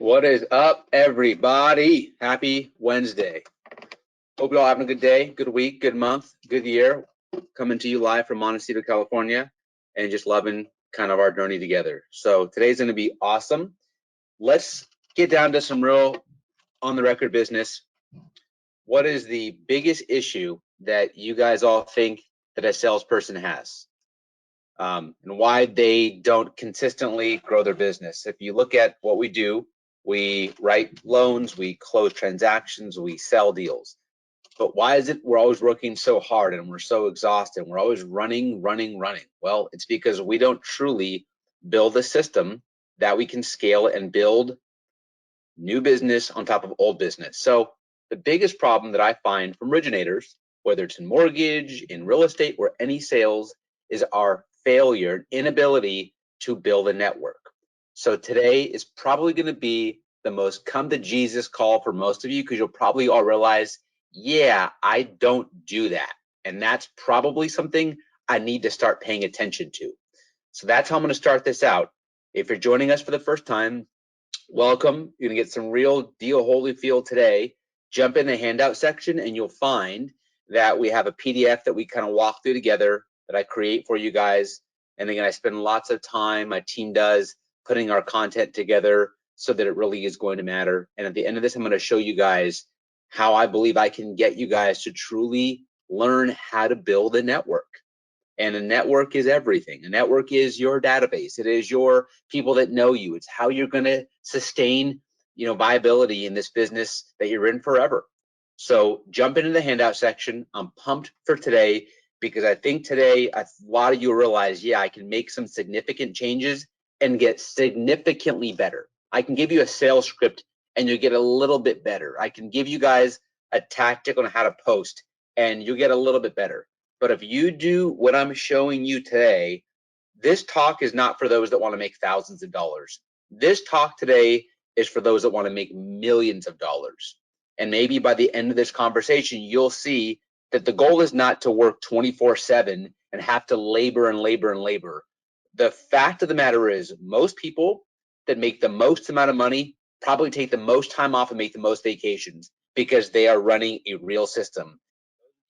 What is up, everybody? Happy Wednesday. Hope you're all having a good day, good week, good month, good year. Coming to you live from Montecito, California, and just loving kind of our journey together. So today's going to be awesome. Let's get down to some real on-the-record business. What is the biggest issue that you guys all think that a salesperson has? And why they don't consistently grow their business. If you look at what we do, we write loans, we close transactions, we sell deals. But why is it we're always working so hard and we're so exhausted? We're always running? Well, it's because we don't truly build a system that we can scale and build new business on top of old business. So the biggest problem that I find from originators, whether it's in mortgage, in real estate, or any sales, is our failure, inability to build a network. So today is probably going to be the most come to Jesus call for most of you, because you'll probably all realize, yeah, I don't do that. And that's probably something I need to start paying attention to. So that's how I'm going to start this out. If you're joining us for the first time, welcome. You're going to get some real deal Holyfield today. Jump in the handout section and you'll find that we have a PDF that we kind of walk through together that I create for you guys. And again, I spend lots of time, my team does, putting our content together so that it really is going to matter. And at the end of this, I'm going to show you guys how I believe I can get you guys to truly learn how to build a network. And a network is everything. A network is your database. It is your people that know you. It's how you're going to sustain, viability in this business that you're in forever. So jump into the handout section. I'm pumped for today because I think today a lot of you realize, yeah, I can make some significant changes and get significantly better. I can give you a sales script and you'll get a little bit better. I can give you guys a tactic on how to post and you'll get a little bit better. But if you do what I'm showing you today, this talk is not for those that want to make thousands of dollars. This talk today is for those that want to make millions of dollars. And maybe by the end of this conversation, you'll see that the goal is not to work 24/7 and have to labor and labor and labor. The fact of the matter is most people that make the most amount of money probably take the most time off and make the most vacations because they are running a real system.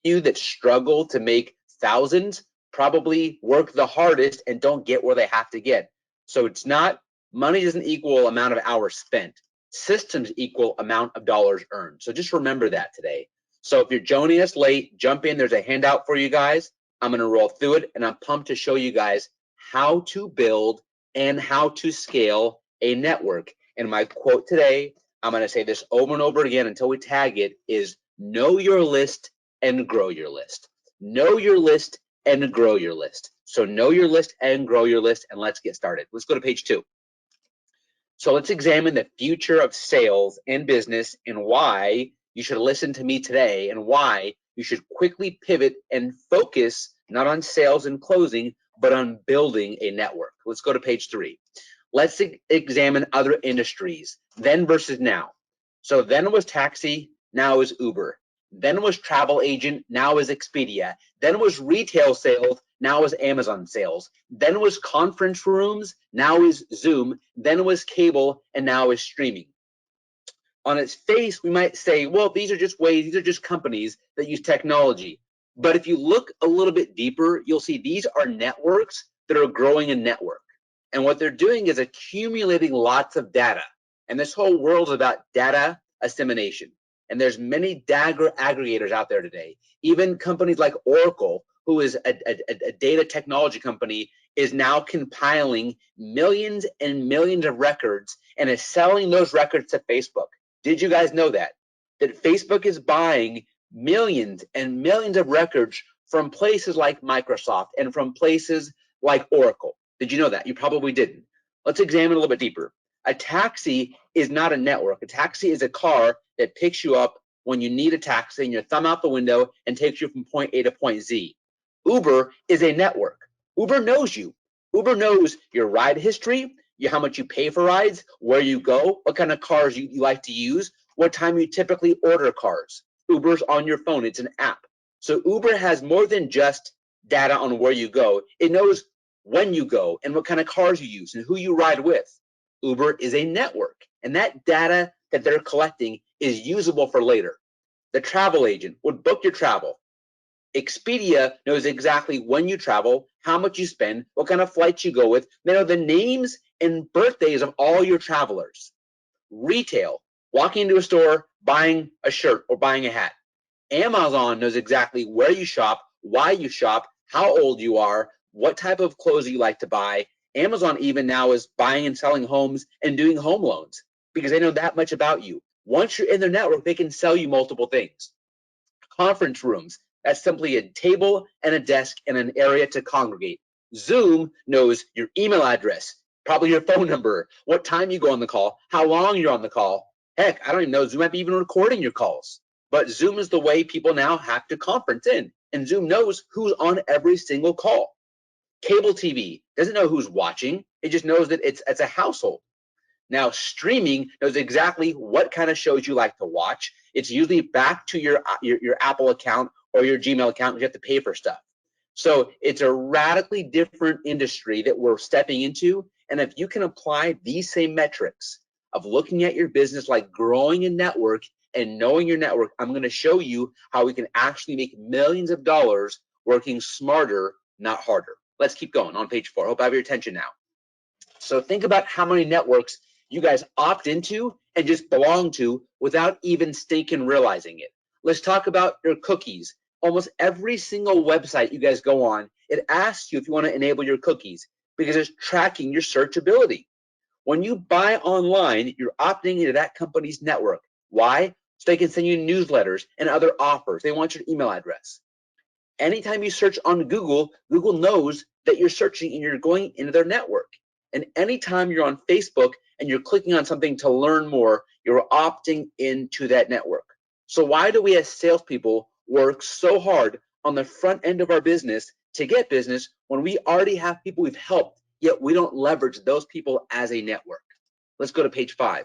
You that struggle to make thousands probably work the hardest and don't get where they have to get. So it's not, money doesn't equal amount of hours spent. Systems equal amount of dollars earned. So just remember that today. So if you're joining us late, jump in. There's a handout for you guys. I'm going to roll through it and I'm pumped to show you guys how to build and how to scale a network. And my quote today, I'm going to say this over and over again until we tag it, is know your list and grow your list. Know your list and grow your list. So know your list and grow your list, and let's get started. Let's go to page 2. So let's examine the future of sales and business and why you should listen to me today and why you should quickly pivot and focus not on sales and closing, but on building a network. Let's go to page 3. Let's examine other industries, then versus now. So then was taxi, now is Uber. Then was travel agent, now is Expedia. Then was retail sales, now is Amazon sales. Then was conference rooms, now is Zoom. Then was cable, and now is streaming. On its face, we might say, well, these are just companies that use technology. But if you look a little bit deeper, you'll see these are networks that are growing a network. And what they're doing is accumulating lots of data. And this whole world is about data assimilation. And there's many data aggregators out there today. Even companies like Oracle, who is a data technology company, is now compiling millions and millions of records and is selling those records to Facebook. Did you guys know that? That Facebook is buying millions and millions of records from places like Microsoft and from places like Oracle. Did you know that? You probably didn't. Let's examine a little bit deeper. A taxi is not a network. A taxi is a car that picks you up when you need a taxi and you thumb out the window and takes you from point A to point Z. Uber is a network. Uber knows you. Uber knows your ride history, how much you pay for rides, where you go, what kind of cars you like to use, what time you typically order cars. Uber's on your phone. It's an app. So Uber has more than just data on where you go. It knows when you go and what kind of cars you use and who you ride with. Uber is a network. And that data that they're collecting is usable for later. The travel agent would book your travel. Expedia knows exactly when you travel, how much you spend, what kind of flights you go with. They know the names and birthdays of all your travelers. Retail, walking into a store, buying a shirt or buying a hat. Amazon knows exactly where you shop, why you shop, how old you are, what type of clothes you like to buy. Amazon even now is buying and selling homes and doing home loans because they know that much about you. Once you're in their network, they can sell you multiple things. Conference rooms, that's simply a table and a desk and an area to congregate. Zoom knows your email address, probably your phone number, what time you go on the call, how long you're on the call. Heck, I don't even know, Zoom might be even recording your calls. But Zoom is the way people now have to conference in, and Zoom knows who's on every single call. Cable TV doesn't know who's watching, it just knows that it's a household. Now, streaming knows exactly what kind of shows you like to watch. It's usually back to your Apple account or your Gmail account. You have to pay for stuff. So it's a radically different industry that we're stepping into. And if you can apply these same metrics of looking at your business like growing a network and knowing your network, I'm going to show you how we can actually make millions of dollars working smarter, not harder. Let's keep going on page 4. I hope I have your attention now. So think about how many networks you guys opt into and just belong to without even stinking realizing it. Let's talk about your cookies. Almost every single website you guys go on, it asks you if you want to enable your cookies because it's tracking your searchability. When you buy online, you're opting into that company's network. Why? So they can send you newsletters and other offers. They want your email address. Anytime you search on Google, Google knows that you're searching and you're going into their network. And anytime you're on Facebook and you're clicking on something to learn more, you're opting into that network. So why do we as salespeople work so hard on the front end of our business to get business when we already have people we've helped, yet we don't leverage those people as a network? Let's go to page 5.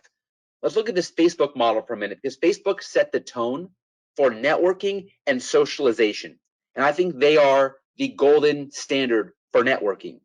Let's look at this Facebook model for a minute because Facebook set the tone for networking and socialization. And I think they are the golden standard for networking.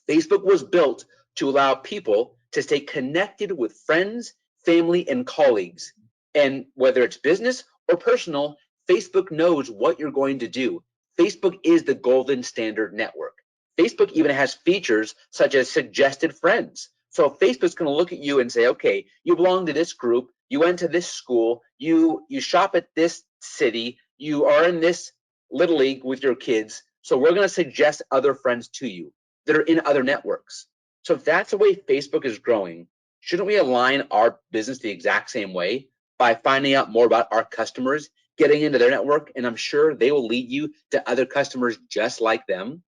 Facebook was built to allow people to stay connected with friends, family, and colleagues. And whether it's business or personal, Facebook knows what you're going to do. Facebook is the golden standard network. Facebook even has features such as suggested friends. So Facebook's going to look at you and say, okay, you belong to this group, you went to this school, you shop at this city, you are in this little league with your kids, so we're going to suggest other friends to you that are in other networks. So if that's the way Facebook is growing, shouldn't we align our business the exact same way by finding out more about our customers, getting into their network, and I'm sure they will lead you to other customers just like them?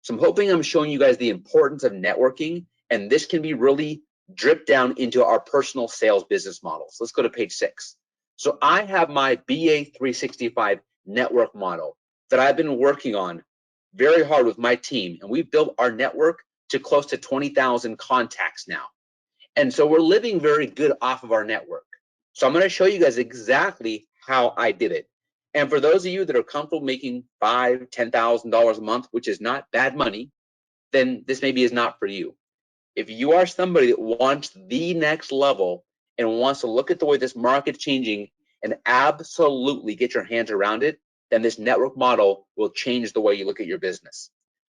So I'm hoping I'm showing you guys the importance of networking, and this can be really dripped down into our personal sales business models. Let's go to page 6. So I have my BA365 network model that I've been working on very hard with my team, and we've built our network to close to 20,000 contacts now. And so we're living very good off of our network. So I'm going to show you guys exactly how I did it. And for those of you that are comfortable making $5,000, $10,000 a month, which is not bad money, then this maybe is not for you. If you are somebody that wants the next level and wants to look at the way this market's changing and absolutely get your hands around it, then this network model will change the way you look at your business.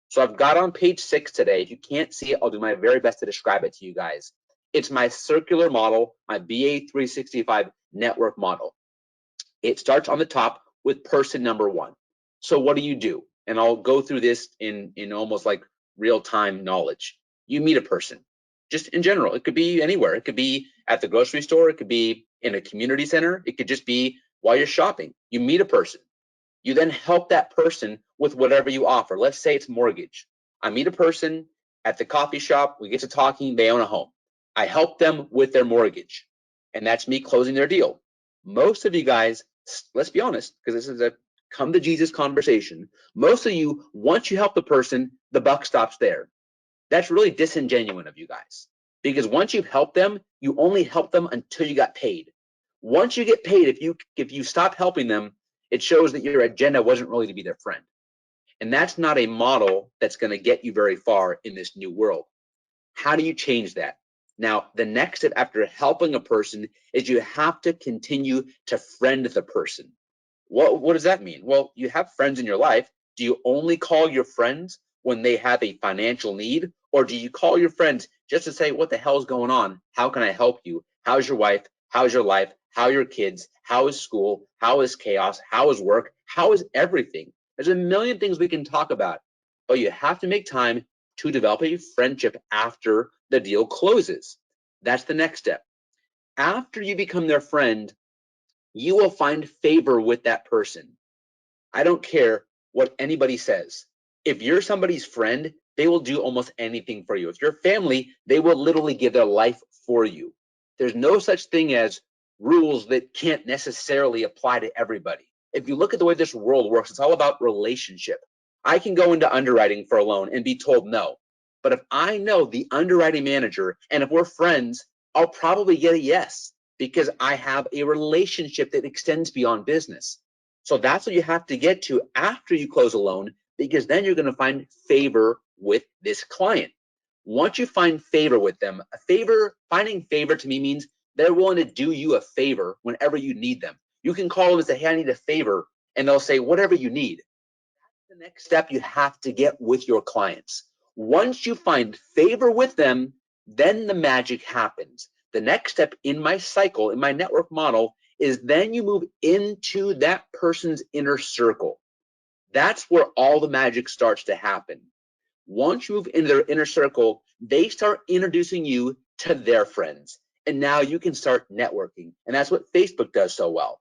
So I've got on page 6 today. If you can't see it, I'll do my very best to describe it to you guys. It's my circular model, my BA365 network model. It starts on the top with person number 1. So what do? And I'll go through this in almost like real-time knowledge. You meet a person, just in general. It could be anywhere. It could be at the grocery store. It could be in a community center. It could just be while you're shopping. You meet a person. You then help that person with whatever you offer. Let's say it's mortgage. I meet a person at the coffee shop. We get to talking. They own a home. I help them with their mortgage, and that's me closing their deal. Most of you guys, let's be honest, because this is a come to Jesus conversation. Most of you, once you help the person, the buck stops there. That's really disingenuous of you guys, because once you've helped them, you only help them until you got paid. Once you get paid, if you stop helping them, it shows that your agenda wasn't really to be their friend. And that's not a model that's going to get you very far in this new world. How do you change that? Now, the next step after helping a person is you have to continue to friend the person. What does that mean? Well, you have friends in your life. Do you only call your friends when they have a financial need? Or do you call your friends just to say, what the hell is going on? How can I help you? How's your wife? How's your life? How are your kids? How is school? How is chaos? How is work? How is everything? There's a million things we can talk about, but you have to make time to develop a friendship after the deal closes. That's the next step. After you become their friend, you will find favor with that person. I don't care what anybody says. If you're somebody's friend, they will do almost anything for you. If you're family, they will literally give their life for you. There's no such thing as rules that can't necessarily apply to everybody. If you look at the way this world works, it's all about relationship. I can go into underwriting for a loan and be told no. But if I know the underwriting manager and if we're friends, I'll probably get a yes because I have a relationship that extends beyond business. So that's what you have to get to after you close a loan, because then you're going to find favor with this client. Once you find favor with them, finding favor to me means they're willing to do you a favor whenever you need them. You can call them and say, hey, I need a favor, and they'll say, whatever you need. That's the next step you have to get with your clients. Once you find favor with them, then the magic happens. The next step in my cycle, in my network model, is then you move into that person's inner circle. That's where all the magic starts to happen. Once you move into their inner circle, they start introducing you to their friends. And now you can start networking. And that's what Facebook does so well.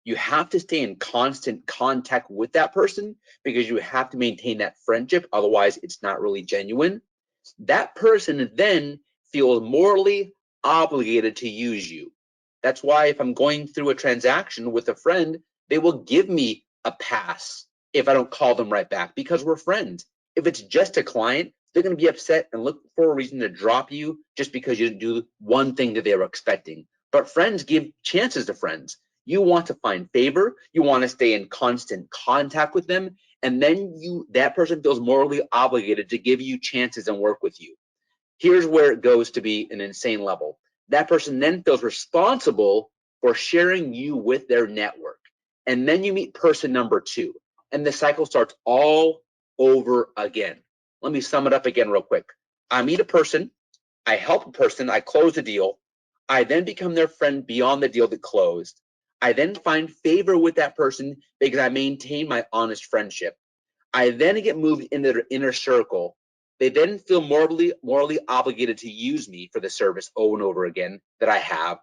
You have to stay in constant contact with that person because you have to maintain that friendship. Otherwise, it's not really genuine. That person then feels morally obligated to use you. That's why if I'm going through a transaction with a friend, they will give me a pass if I don't call them right back because we're friends. If it's just a client, they're going to be upset and look for a reason to drop you just because you didn't do one thing that they were expecting. But friends give chances to friends. You want to find favor, you want to stay in constant contact with them, and then that person feels morally obligated to give you chances and work with you. Here's where it goes to be an insane level. That person then feels responsible for sharing you with their network. And then you meet person number 2, and the cycle starts all over again. Let me sum it up again real quick. I meet a person, I help a person, I close a deal, I then become their friend beyond the deal that closed. I then find favor with that person because I maintain my honest friendship. I then get moved into their inner circle. They then feel morally obligated to use me for the service over and over again that I have.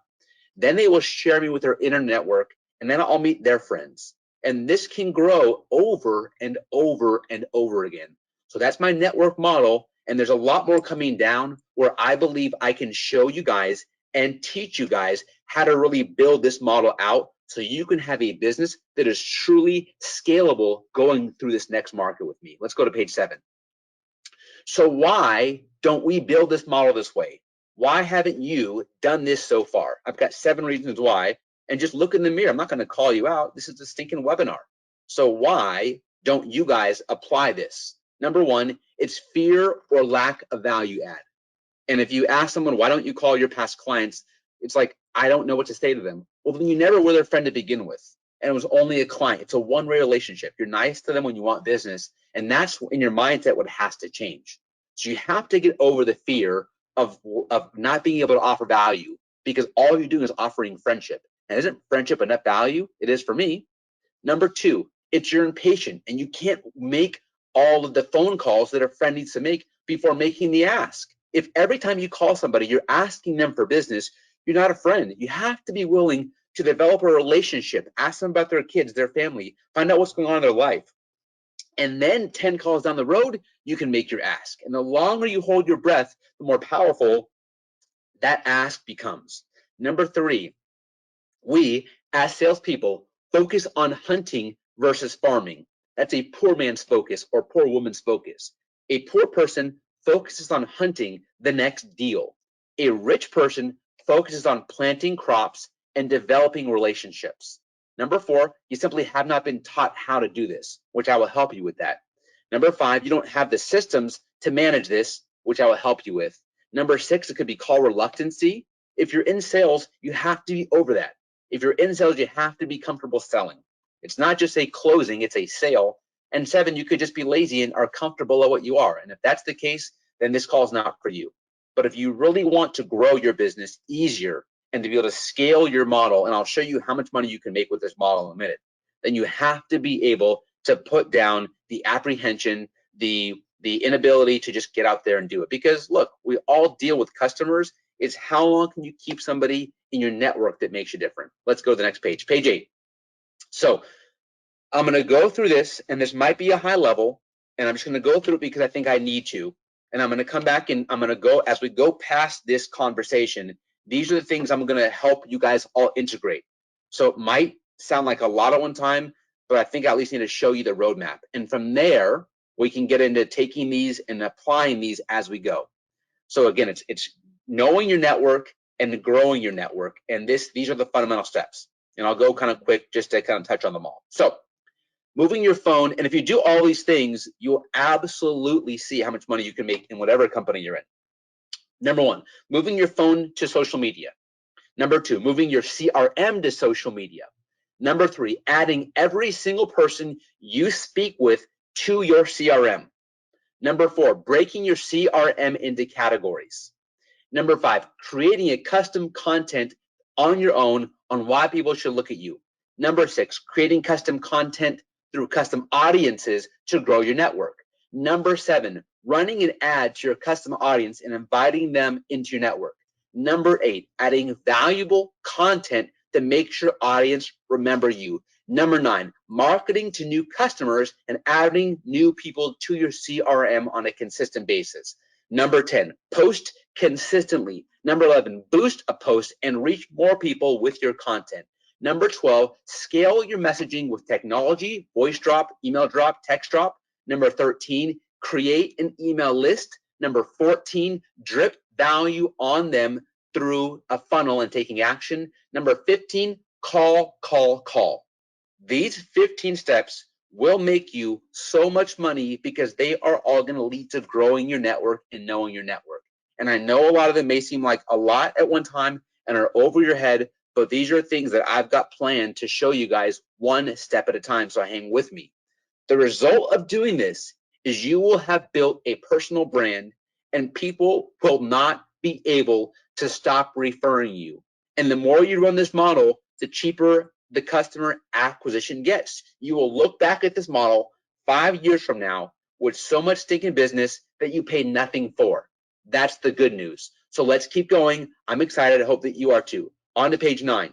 Then they will share me with their inner network, and then I'll meet their friends. And this can grow over and over and over again. So that's my network model. And there's a lot more coming down where I believe I can show you guys and teach you guys how to really build this model out so you can have a business that is truly scalable going through this next market with me. Let's go to page 7. So why don't we build this model this way? Why haven't you done this so far? I've got 7 reasons why, and just look in the mirror. I'm not going to call you out. This is a stinking webinar. So why don't you guys apply this? Number 1, it's fear or lack of value add. And if you ask someone, why don't you call your past clients? It's like, I don't know what to say to them. Well, then you never were their friend to begin with. And it was only a client. It's a one-way relationship. You're nice to them when you want business. And that's in your mindset what has to change. So you have to get over the fear of not being able to offer value because all you're doing is offering friendship. And isn't friendship enough value? It is for me. Number 2, it's you're impatient and you can't make all of the phone calls that a friend needs to make before making the ask. If every time you call somebody, you're asking them for business, you're not a friend. You have to be willing to develop a relationship, ask them about their kids, their family, find out what's going on in their life. And then 10 calls down the road, you can make your ask. And the longer you hold your breath, the more powerful that ask becomes. Number 3, we, as salespeople, focus on hunting versus farming. That's a poor man's focus or poor woman's focus. A poor person focuses on hunting the next deal. A rich person focuses on planting crops and developing relationships. Number 4, you simply have not been taught how to do this, which I will help you with that. Number 5, you don't have the systems to manage this, which I will help you with. Number 6, it could be call reluctancy. If you're in sales, you have to be over that. If you're in sales, you have to be comfortable selling. It's not just a closing, it's a sale. And 7, you could just be lazy and are comfortable at what you are. And if that's the case, then this call is not for you. But if you really want to grow your business easier and to be able to scale your model, and I'll show you how much money you can make with this model in a minute, then you have to be able to put down the apprehension, the inability to just get out there and do it. Because look, we all deal with customers. It's how long can you keep somebody in your network that makes you different. Let's go to the next page, page 8. So I'm going to go through this, and this might be a high level, and I'm just going to go through it because I think I need to. And I'm going to come back and I'm going to go, as we go past this conversation, these are the things I'm going to help you guys all integrate. So it might sound like a lot at one time, but I think I at least need to show you the roadmap. And from there, we can get into taking these and applying these as we go. So again, it's knowing your network and growing your network. And these are the fundamental steps. And I'll go kind of quick just to kind of touch on them all. So moving your phone, and if you do all these things, you'll absolutely see how much money you can make in whatever company you're in. Number 1, moving your phone to social media. Number 2, moving your CRM to social media. Number 3, adding every single person you speak with to your CRM. Number 4, breaking your CRM into categories. Number 5, creating a custom content on your own on why people should look at you. Number 6, creating custom content through custom audiences to grow your network. Number 7, running an ad to your custom audience and inviting them into your network. Number 8, adding valuable content that makes your audience remember you. Number 9, marketing to new customers and adding new people to your CRM on a consistent basis. Number 10, post consistently. Number 11, boost a post and reach more people with your content. Number 12, scale your messaging with technology, voice drop, email drop, text drop. Number 13, create an email list. Number 14, drip value on them through a funnel and taking action. Number 15, call. These 15 steps will make you so much money because they are all going to lead to growing your network and knowing your network. And I know a lot of them may seem like a lot at one time and are over your head, but these are things that I've got planned to show you guys one step at a time, so hang with me. The result of doing this is you will have built a personal brand and people will not be able to stop referring you. And the more you run this model, the cheaper the customer acquisition gets. You will look back at this model 5 years from now with so much stinking business that you pay nothing for. That's the good news. So let's keep going. I'm excited. I hope that you are too. On to page 9.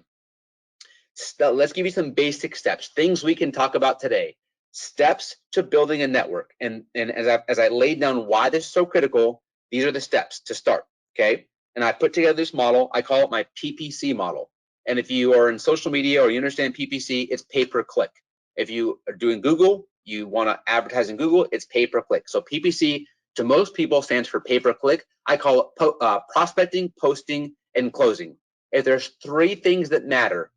Let's give you some basic steps, things we can talk about today. Steps to building a network. And as I laid down why this is so critical, these are the steps to start, okay? And I put together this model. I call it my PPC model. And if you are in social media or you understand PPC, it's pay per click. If you are doing Google, you want to advertise in Google, it's pay per click. So PPC to most people stands for pay per click. I call it prospecting, posting, and closing. If there's 3 things that matter,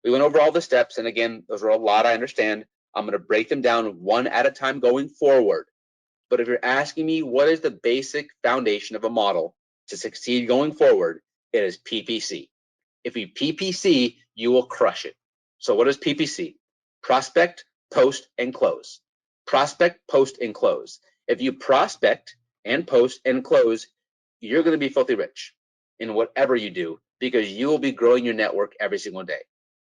we went over all the steps, and again, those are a lot, I understand. I'm going to break them down one at a time going forward. But if you're asking me what is the basic foundation of a model to succeed going forward, it is PPC. If you PPC, you will crush it. So what is PPC? Prospect, post, and close. Prospect, post, and close. If you prospect and post and close, you're going to be filthy rich in whatever you do because you will be growing your network every single day.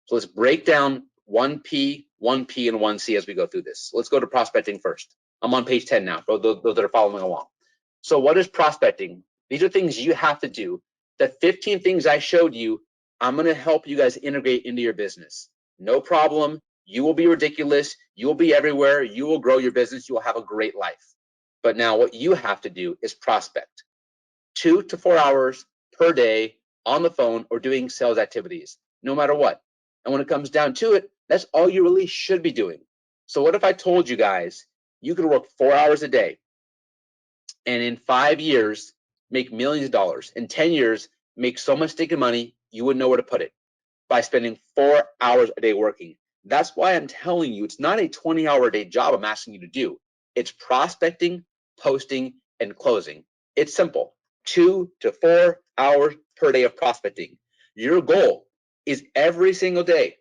So let's break down 1P, 1P, and 1C as we go through this. Let's go to prospecting first. I'm on page 10 now for those that are following along. So what is prospecting? These are things you have to do. The 15 things I showed you, I'm going to help you guys integrate into your business. No problem. You will be ridiculous. You will be everywhere. You will grow your business. You will have a great life. But now what you have to do is prospect 2 to 4 hours per day on the phone or doing sales activities, no matter what. And when it comes down to it, that's all you really should be doing. So what if I told you guys you could work 4 hours a day and in 5 years make millions of dollars, in 10 years make so much stinking money you wouldn't know where to put it by spending 4 hours a day working? That's why I'm telling you it's not a 20-hour a day job I'm asking you to do. It's prospecting, posting, and closing. It's simple. 2 to 4 hours per day of prospecting. Your goal is every single day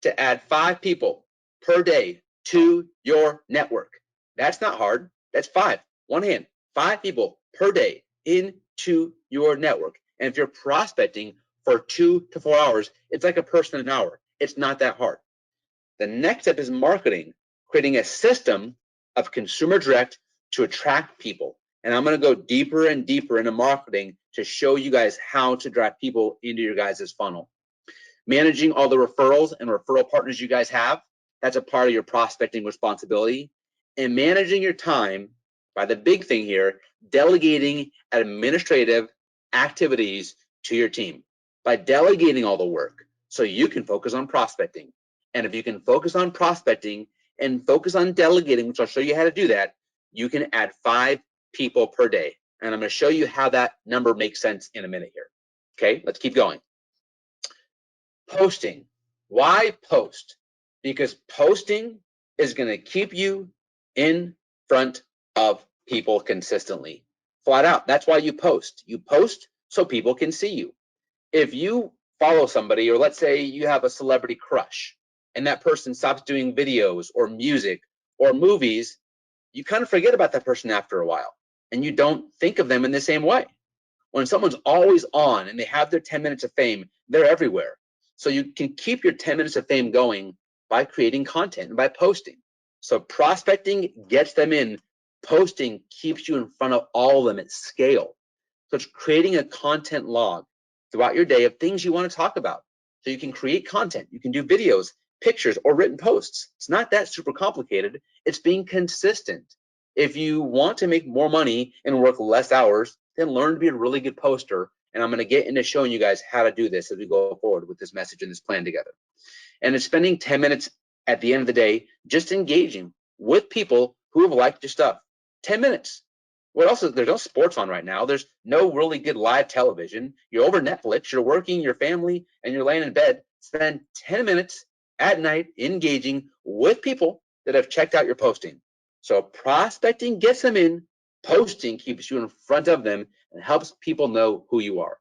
to add 5 people per day to your network. That's not hard. That's 5. One hand. 5 people per day into your network. And if you're prospecting for 2 to 4 hours, it's like a person an hour. It's not that hard. The next step is marketing, creating a system of consumer direct to attract people. And I'm going to go deeper and deeper into marketing to show you guys how to drive people into your guys' funnel. Managing all the referrals and referral partners you guys have, that's a part of your prospecting responsibility. And managing your time, by the big thing here, delegating administrative activities to your team. By delegating all the work so you can focus on prospecting. And if you can focus on prospecting and focus on delegating, which I'll show you how to do that, you can add 5 people per day. And I'm going to show you how that number makes sense in a minute here. Okay, let's keep going. Posting. Why post? Because posting is going to keep you in front of people consistently. Flat out. That's why you post. You post so people can see you. If you follow somebody, or let's say you have a celebrity crush, and that person stops doing videos or music or movies, you kind of forget about that person after a while, and you don't think of them in the same way. When someone's always on and they have their 10 minutes of fame, they're everywhere. So you can keep your 10 minutes of fame going by creating content and by posting. So prospecting gets them in. Posting keeps you in front of all of them at scale. So it's creating a content log throughout your day of things you want to talk about. So you can create content. You can do videos, pictures, or written posts. It's not that super complicated. It's being consistent. If you want to make more money and work less hours, then learn to be a really good poster. And I'm going to get into showing you guys how to do this as we go forward with this message and this plan together. And it's spending 10 minutes at the end of the day just engaging with people who have liked your stuff. 10 minutes. What else? There's no sports on right now. There's no really good live television. You're over Netflix, you're working, your family, and you're laying in bed. Spend 10 minutes at night engaging with people that have checked out your posting. So prospecting gets them in, posting keeps you in front of them and helps people know who you are.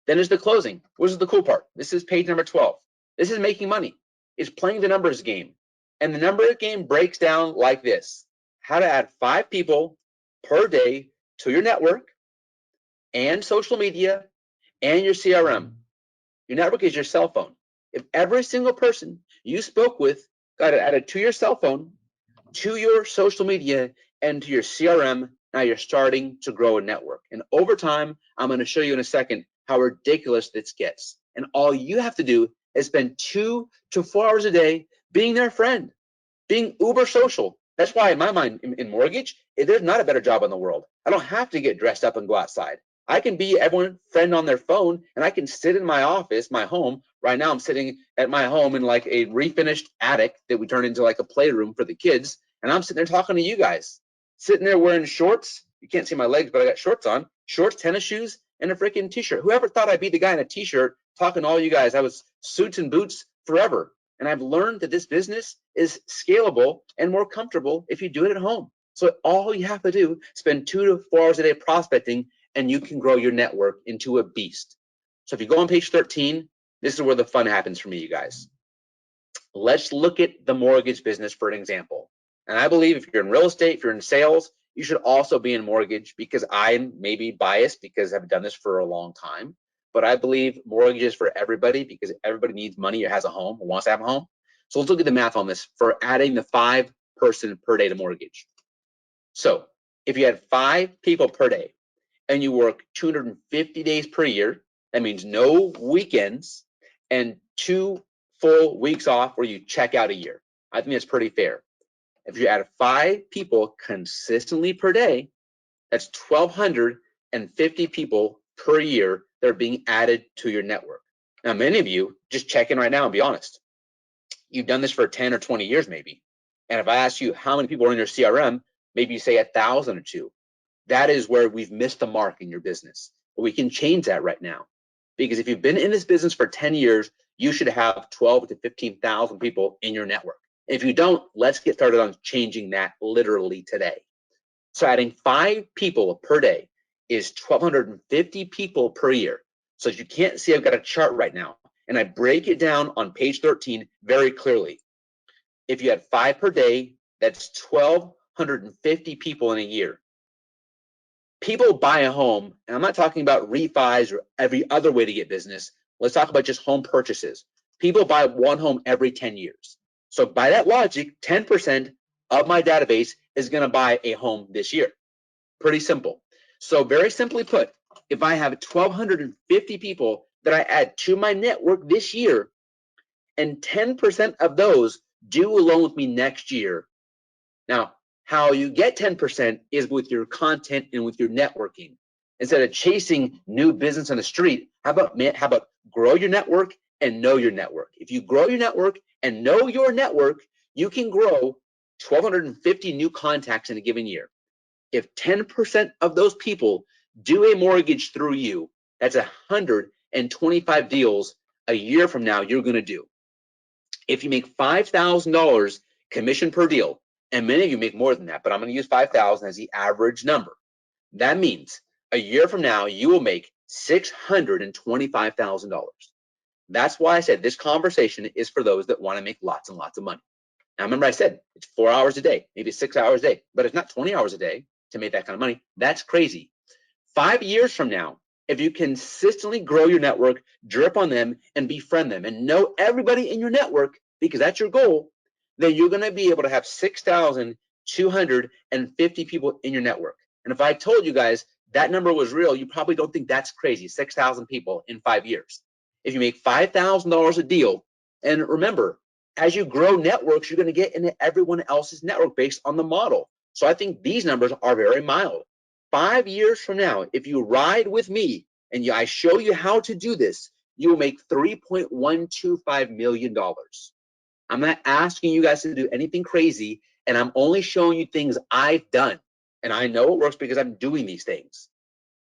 Then there's the closing. This is the cool part. This is page number 12. This is making money. It's playing the numbers game. And the number game breaks down like this. How to add 5 people per day to your network and social media and your CRM. Your network is your cell phone. If every single person you spoke with got it added to your cell phone, to your social media, and to your CRM, now you're starting to grow a network. And over time, I'm going to show you in a second how ridiculous this gets. And all you have to do is spend 2 to 4 hours a day being their friend, being uber social. That's why in my mind, in mortgage, there's not a better job in the world. I don't have to get dressed up and go outside. I can be everyone's friend on their phone, and I can sit in my office, my home. Right now, I'm sitting at my home in like a refinished attic that we turned into like a playroom for the kids, and I'm sitting there talking to you guys. Sitting there wearing shorts. You can't see my legs, but I got shorts on. Shorts, tennis shoes, and a freaking t-shirt. Whoever thought I'd be the guy in a t-shirt talking to all you guys? I was suits and boots forever. And I've learned that this business is scalable and more comfortable if you do it at home. So all you have to do, spend 2 to 4 hours a day prospecting, and you can grow your network into a beast. So if you go on page 13, this is where the fun happens for me, you guys. Let's look at the mortgage business for an example. And I believe if you're in real estate, if you're in sales, you should also be in mortgage, because I'm maybe biased because I've done this for a long time. But I believe mortgage is for everybody because everybody needs money or has a home or wants to have a home. So let's look at the math on this for adding the 5 person per day to mortgage. So if you had 5 people per day and you work 250 days per year, that means no weekends and 2 full weeks off where you check out a year. I think that's pretty fair. If you add 5 people consistently per day, that's 1,250 people per year that are being added to your network. Now, many of you, just check in right now and be honest. You've done this for 10 or 20 years maybe. And if I ask you how many people are in your CRM, maybe you say 1,000 or 2. That is where we've missed the mark in your business. But we can change that right now. Because if you've been in this business for 10 years, you should have 12 to 15,000 people in your network. If you don't, let's get started on changing that literally today. So adding 5 people per day is 1,250 people per year. So as you can't see, I've got a chart right now, and I break it down on page 13 very clearly. If you had 5 per day, that's 1,250 people in a year. People buy a home, and I'm not talking about refis or every other way to get business. Let's talk about just home purchases. People buy one home every 10 years. So by that logic, 10% of my database is going to buy a home this year. Pretty simple. So very simply put, if I have 1,250 people that I add to my network this year, and 10% of those do a loan with me next year. Now, how you get 10% is with your content and with your networking. Instead of chasing new business on the street, how about grow your network and know your network? If you grow your network and know your network, you can grow 1,250 new contacts in a given year. If 10% of those people do a mortgage through you, that's 125 deals a year from now you're going to do. If you make $5,000 commission per deal, and many of you make more than that, but I'm going to use 5,000 as the average number. That means a year from now, you will make $625,000. That's why I said this conversation is for those that want to make lots and lots of money. Now, remember I said it's 4 hours a day, maybe 6 hours a day, but it's not 20 hours a day to make that kind of money. That's crazy. 5 years from now, if you consistently grow your network, drip on them and befriend them and know everybody in your network, because that's your goal, then you're going to be able to have 6,250 people in your network. And if I told you guys that number was real, you probably don't think that's crazy, 6,000 people in 5 years. If you make $5,000 a deal, and remember, as you grow networks, you're going to get into everyone else's network based on the model. So I think these numbers are very mild. 5 years from now, if you ride with me and I show you how to do this, you will make $3.125 million. I'm not asking you guys to do anything crazy, and I'm only showing you things I've done. And I know it works because I'm doing these things.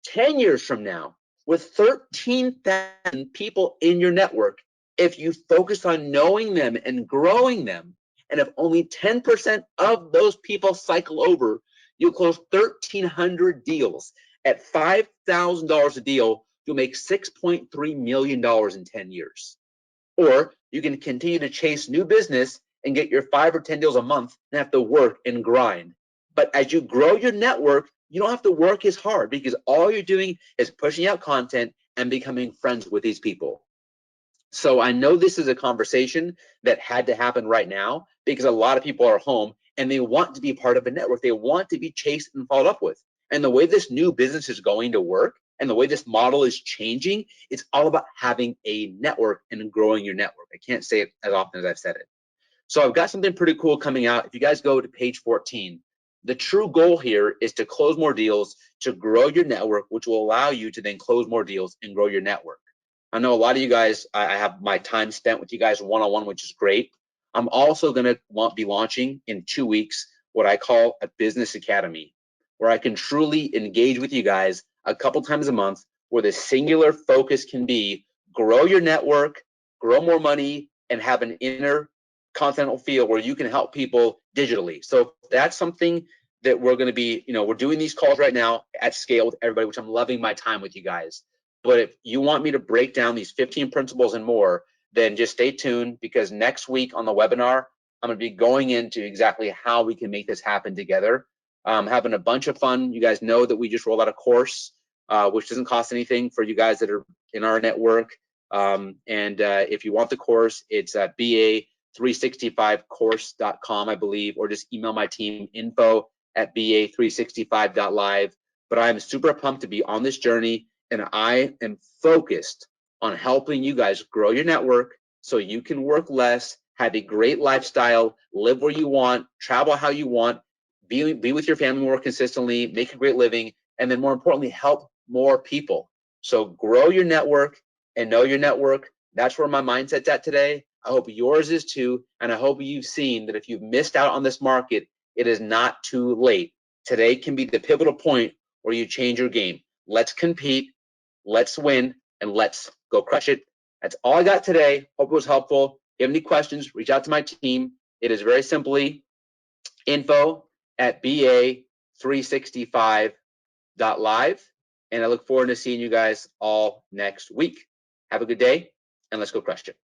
10 years from now, with 13,000 people in your network, if you focus on knowing them and growing them, and if only 10% of those people cycle over, you'll close 1,300 deals. At $5,000 a deal, you'll make $6.3 million in 10 years. Or you can continue to chase new business and get your 5 or 10 deals a month and have to work and grind. But as you grow your network, you don't have to work as hard because all you're doing is pushing out content and becoming friends with these people. So I know this is a conversation that had to happen right now because a lot of people are home and they want to be part of a network. They want to be chased and followed up with. And the way this new business is going to work and the way this model is changing, it's all about having a network and growing your network. I can't say it as often as I've said it. So I've got something pretty cool coming out. If you guys go to page 14, the true goal here is to close more deals, to grow your network, which will allow you to then close more deals and grow your network. I know a lot of you guys, I have my time spent with you guys one-on-one, which is great. I'm also going to be launching in 2 weeks what I call a business academy, where I can truly engage with you guys a couple times a month, where the singular focus can be grow your network, grow more money, and have an inner continental feel where you can help people digitally. So that's something that we're going to be, we're doing these calls right now at scale with everybody, which I'm loving my time with you guys. But if you want me to break down these 15 principles and more, then just stay tuned, because next week on the webinar, I'm going to be going into exactly how we can make this happen together. Having a bunch of fun. You guys know that we just rolled out a course, which doesn't cost anything for you guys that are in our network. If you want the course, it's at ba365course.com, I believe, or just email my team, info@ba365.live. But I'm super pumped to be on this journey, and I am focused on helping you guys grow your network so you can work less, have a great lifestyle, live where you want, travel how you want, be with your family more consistently, make a great living, and then more importantly, help more people. So grow your network and know your network. That's where my mindset's at today. I hope yours is too, and I hope you've seen that if you've missed out on this market, it is not too late. Today can be the pivotal point where you change your game. Let's compete, let's win, and let's go crush it. That's all I got today. Hope it was helpful. If you have any questions, reach out to my team. It is very simply info@ba365.live. And I look forward to seeing you guys all next week. Have a good day, and let's go crush it.